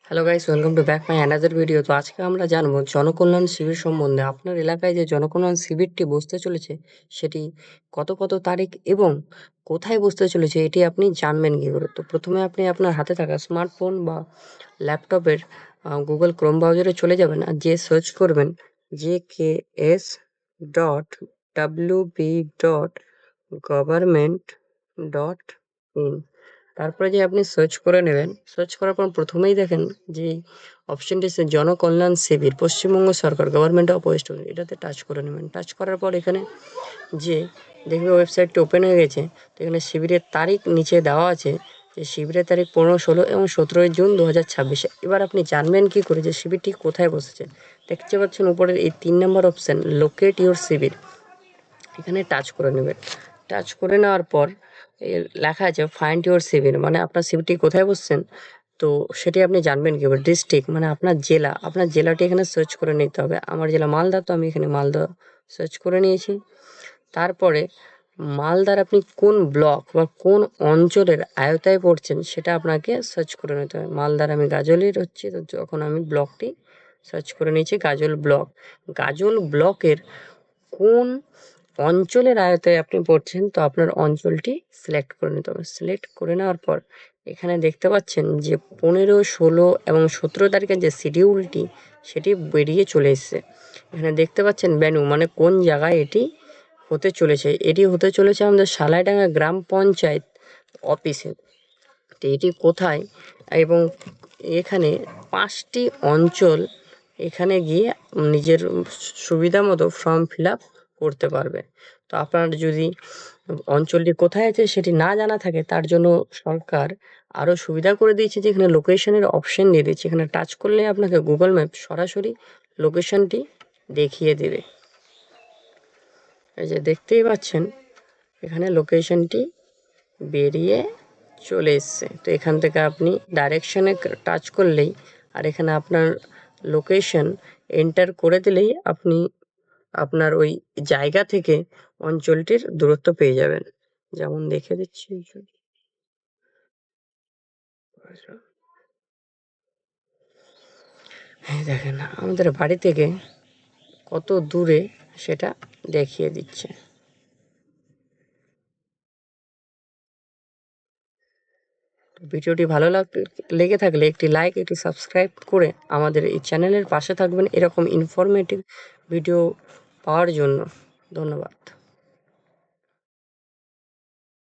Hello guys, welcome to back my another video. তো আজকে আমরা জানবো জনকল্যাণ শিবির সম্বন্ধে। আপনার এলাকায় যে জনকল্যাণ শিবিরটি বসতে চলেছে সেটি কত তারিখ এবং কোথায় বসতে চলেছে এটি আপনি জানবেন কী করে। তো প্রথমে আপনি আপনার হাতে থাকা স্মার্টফোন বা ল্যাপটপের গুগল ক্রোম ব্রাউজারে চলে যাবেন আর যে সার্চ করবেন jks.wb.government.in। তারপরে যে আপনি সার্চ করে নেবেন, সার্চ করার পর প্রথমেই দেখেন যে অপশনটি সে জনকল্যাণ শিবির পশ্চিমবঙ্গ সরকার গভর্নমেন্ট অফ ওয়েস্ট বেঙ্গল, এটাতে টাচ করে নেবেন। টাচ করার পর এখানে যে দেখবে ওয়েবসাইটটি ওপেন হয়ে গেছে। তো এখানে শিবিরের তারিখ নিচে দেওয়া আছে, যে শিবিরের তারিখ 15, 16 এবং 17 জুন 2026। এবার আপনি জানবেন কী করে যে শিবিরটি কোথায় বসেছে। দেখতে পাচ্ছেন উপরের এই 3 নম্বর অপশান লোকেট ইউর শিবির, এখানে টাচ করে নেবেন। টাচ করে নেওয়ার পর লেখা আছে ফাইন্ড ইউর শিবির, মানে আপনার শিবিরটি কোথায় বসছেন। তো সেটি আপনি জানবেন কীভাবে। ডিস্ট্রিক্ট মানে আপনার জেলা, আপনার জেলাটি এখানে সার্চ করে নিতে হবে। আমার জেলা মালদা, তো আমি এখানে মালদা সার্চ করে নিয়েছি। তারপরে মালদার আপনি কোন ব্লক বা কোন অঞ্চলের আয়তায় পড়ছেন সেটা আপনাকে সার্চ করে নিতে হবে। মালদার আমি গাজলের হচ্ছে, তো যখন আমি ব্লকটি সার্চ করে নিয়েছি গাজল ব্লক। গাজল ব্লকের কোন অঞ্চলের আয়তায় আপনি পড়ছেন, তো আপনার অঞ্চলটি সিলেক্ট করে নিতে হবে। সিলেক্ট করে নেওয়ার পর এখানে দেখতে পাচ্ছেন যে 15, 16 এবং 17 তারিখের যে শিডিউলটি সেটি বেরিয়ে চলে এসছে। এখানে দেখতে পাচ্ছেন ভেন্যু মানে কোন জায়গায় এটি হতে চলেছে। এটি হতে চলেছে আমাদের সালাইডাঙ্গা গ্রাম পঞ্চায়েত অফিসে। তো এটি কোথায় এবং এখানে 5টি অঞ্চল, এখানে গিয়ে নিজের সুবিধা মতো ফর্ম ফিল আপ করতে পারবে। তো আপনার যদি অঞ্চলটি কোথায় আছে সেটি না জানা থাকে, তার জন্য সরকার আরও সুবিধা করে দিয়েছে যে এখানে লোকেশনের অপশন দিয়ে দিচ্ছে। এখানে টাচ করলে আপনাকে গুগল ম্যাপ সরাসরি লোকেশনটি দেখিয়ে দেবে। এই যে দেখতেই পাচ্ছেন এখানে লোকেশনটি বেরিয়ে চলে এসছে। তো এখান থেকে আপনি ডাইরেকশনে টাচ করলেই আর এখানে আপনার লোকেশন এন্টার করে দিলেই আপনি আপনার ওই জায়গা থেকে অঞ্চলটির দূরত্ব পেয়ে যাবেন। যেমন দেখে দিচ্ছি, হ্যাঁ দেখেন আমাদের বাড়ি থেকে কত দূরে সেটা দেখিয়ে দিচ্ছে। ভিডিওটি ভালো লেগে থাকলে একটি লাইক, একটি সাবস্ক্রাইব করে আমাদের এই চ্যানেলের পাশে থাকবেন এরকম ইনফরমেটিভ ভিডিও পাওয়ার জন্য। ধন্যবাদ।